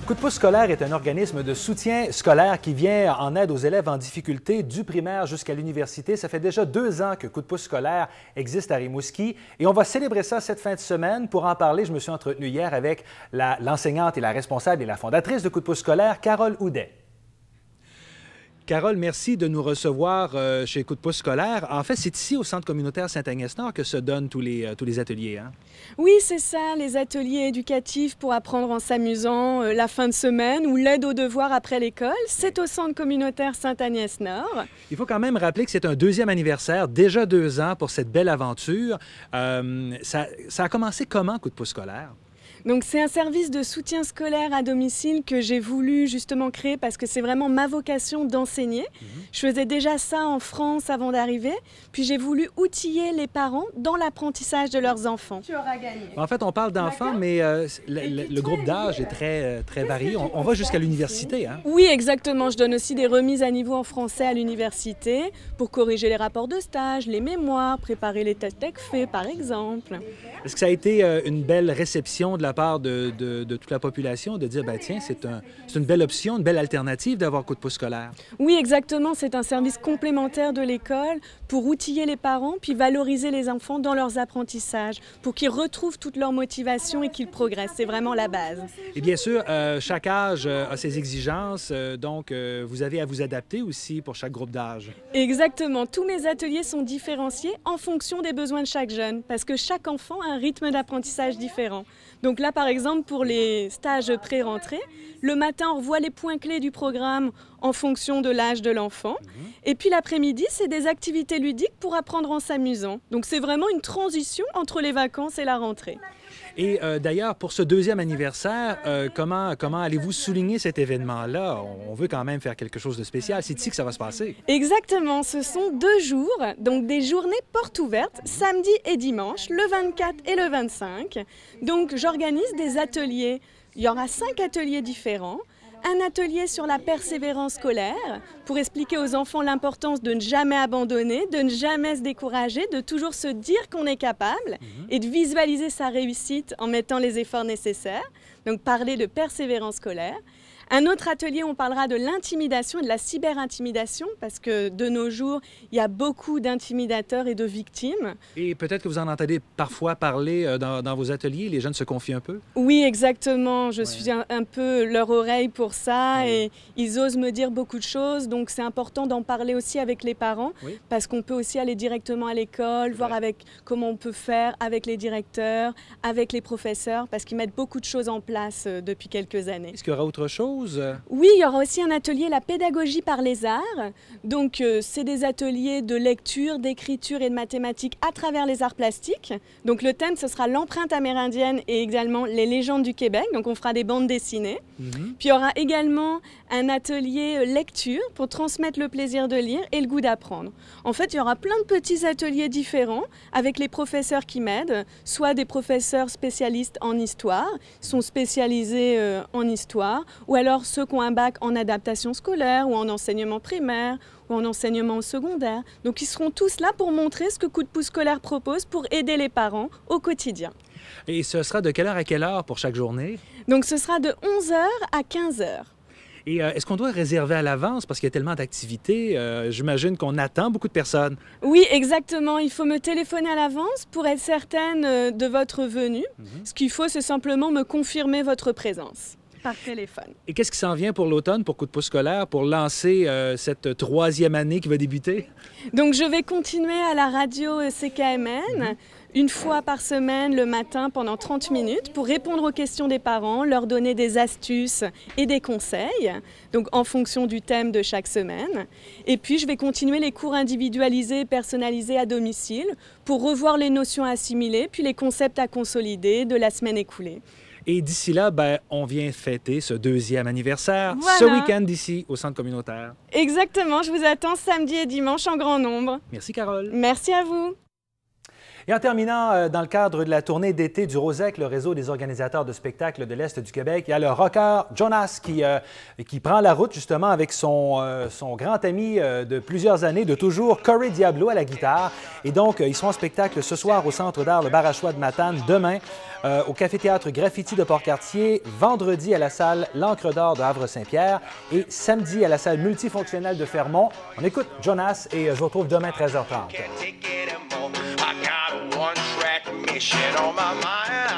Coup de pouce scolaire est un organisme de soutien scolaire qui vient en aide aux élèves en difficulté du primaire jusqu'à l'université. Ça fait déjà 2 ans que Coup de pouce scolaire existe à Rimouski et on va célébrer ça cette fin de semaine. Pour en parler, je me suis entretenu hier avec l'enseignante et la responsable et la fondatrice de Coup de pouce scolaire, Carole Houdet. Carole, merci de nous recevoir chez Coup de pouce scolaire. En fait, c'est ici, au Centre communautaire Saint-Agnès-Nord, que se donnent tous les ateliers, hein? Oui, c'est ça, les ateliers éducatifs pour apprendre en s'amusant, la fin de semaine ou l'aide aux devoirs après l'école. C'est au Centre communautaire Saint-Agnès-Nord. Il faut quand même rappeler que c'est un 2e anniversaire, déjà 2 ans pour cette belle aventure. Ça a commencé comment, Coup de pouce scolaire? Donc c'est un service de soutien scolaire à domicile que j'ai voulu justement créer parce que c'est vraiment ma vocation d'enseigner. Je faisais déjà ça en France avant d'arriver, puis j'ai voulu outiller les parents dans l'apprentissage de leurs enfants. Tu auras gagné. En fait, on parle d'enfants, mais le groupe d'âge est très varié. On va jusqu'à l'université, hein? Oui, exactement. Je donne aussi des remises à niveau en français à l'université pour corriger les rapports de stage, les mémoires, préparer les tests TECFE, par exemple. Est-ce que ça a été une belle réception de la part de toute la population de dire, ben tiens, c'est une belle option, une belle alternative d'avoir Coup de pouce scolaire? Oui, exactement. C'est un service complémentaire de l'école pour outiller les parents puis valoriser les enfants dans leurs apprentissages pour qu'ils retrouvent toute leur motivation et qu'ils progressent. C'est vraiment la base. Et bien sûr, chaque âge a ses exigences, donc vous avez à vous adapter aussi pour chaque groupe d'âge. Exactement. Tous mes ateliers sont différenciés en fonction des besoins de chaque jeune parce que chaque enfant a un rythme d'apprentissage différent. Donc là, par exemple, pour les stages pré-rentrée, le matin, on revoit les points clés du programme en fonction de l'âge de l'enfant. Et puis l'après-midi, c'est des activités ludiques pour apprendre en s'amusant. Donc c'est vraiment une transition entre les vacances et la rentrée. Et d'ailleurs, pour ce 2e anniversaire, comment allez-vous souligner cet événement-là? On veut quand même faire quelque chose de spécial. C'est ici que ça va se passer. Exactement. Ce sont 2 jours, donc des journées portes ouvertes, samedi et dimanche, le 24 et le 25. Donc j'organise des ateliers. Il y aura 5 ateliers différents. Un atelier sur la persévérance scolaire pour expliquer aux enfants l'importance de ne jamais abandonner, de ne jamais se décourager, de toujours se dire qu'on est capable et de visualiser sa réussite en mettant les efforts nécessaires. Donc parler de persévérance scolaire. Un autre atelier, on parlera de l'intimidation et de la cyber-intimidation parce que de nos jours, il y a beaucoup d'intimidateurs et de victimes. Et peut-être que vous en entendez parfois parler dans vos ateliers, les jeunes se confient un peu? Oui, exactement. Je suis un peu leur oreille pour ça et ils osent me dire beaucoup de choses. Donc c'est important d'en parler aussi avec les parents parce qu'on peut aussi aller directement à l'école, voir avec comment on peut faire avec les directeurs, avec les professeurs parce qu'ils mettent beaucoup de choses en place depuis quelques années. Est-ce qu'il y aura autre chose? Oui, il y aura aussi un atelier La pédagogie par les arts. Donc, c'est des ateliers de lecture, d'écriture et de mathématiques à travers les arts plastiques. Donc, le thème, ce sera l'empreinte amérindienne et également les légendes du Québec. Donc, on fera des bandes dessinées. Puis, il y aura également un atelier lecture pour transmettre le plaisir de lire et le goût d'apprendre. En fait, il y aura plein de petits ateliers différents avec les professeurs qui m'aident, soit des professeurs spécialistes en histoire, sont spécialisés en histoire, ou alors ceux qui ont un bac en adaptation scolaire ou en enseignement primaire ou en enseignement secondaire. Donc ils seront tous là pour montrer ce que Coup de pouce scolaire propose pour aider les parents au quotidien. Et ce sera de quelle heure à quelle heure pour chaque journée? Donc ce sera de 11h à 15h. Et est-ce qu'on doit réserver à l'avance parce qu'il y a tellement d'activités? J'imagine qu'on attend beaucoup de personnes. Oui, exactement. Il faut me téléphoner à l'avance pour être certaine de votre venue. Ce qu'il faut, c'est simplement me confirmer votre présence par téléphone. Et qu'est-ce qui s'en vient pour l'automne, pour Coup de pouce scolaire, pour lancer cette 3e année qui va débuter? Donc, je vais continuer à la radio CKMN, une fois par semaine, le matin, pendant 30 minutes, pour répondre aux questions des parents, leur donner des astuces et des conseils, donc en fonction du thème de chaque semaine. Et puis, je vais continuer les cours individualisés et personnalisés à domicile pour revoir les notions assimilées, puis les concepts à consolider de la semaine écoulée. Et d'ici là, on vient fêter ce 2e anniversaire, voilà, ce week-end ici, au Centre communautaire. Exactement, je vous attends samedi et dimanche en grand nombre. Merci, Carole. Merci à vous. Et en terminant, dans le cadre de la tournée d'été du Rosec, le réseau des organisateurs de spectacles de l'Est du Québec, il y a le rocker Jonas qui prend la route justement avec son grand ami de plusieurs années, de toujours, Corey Diablo à la guitare. Et donc, ils seront en spectacle ce soir au Centre d'art Le Barachois de Matane, demain au Café-Théâtre Graffiti de Port-Cartier, vendredi à la salle L'Ancre d'Or de Havre-Saint-Pierre et samedi à la salle multifonctionnelle de Fermont. On écoute Jonas et je vous retrouve demain 13h30. One track mission on my mind.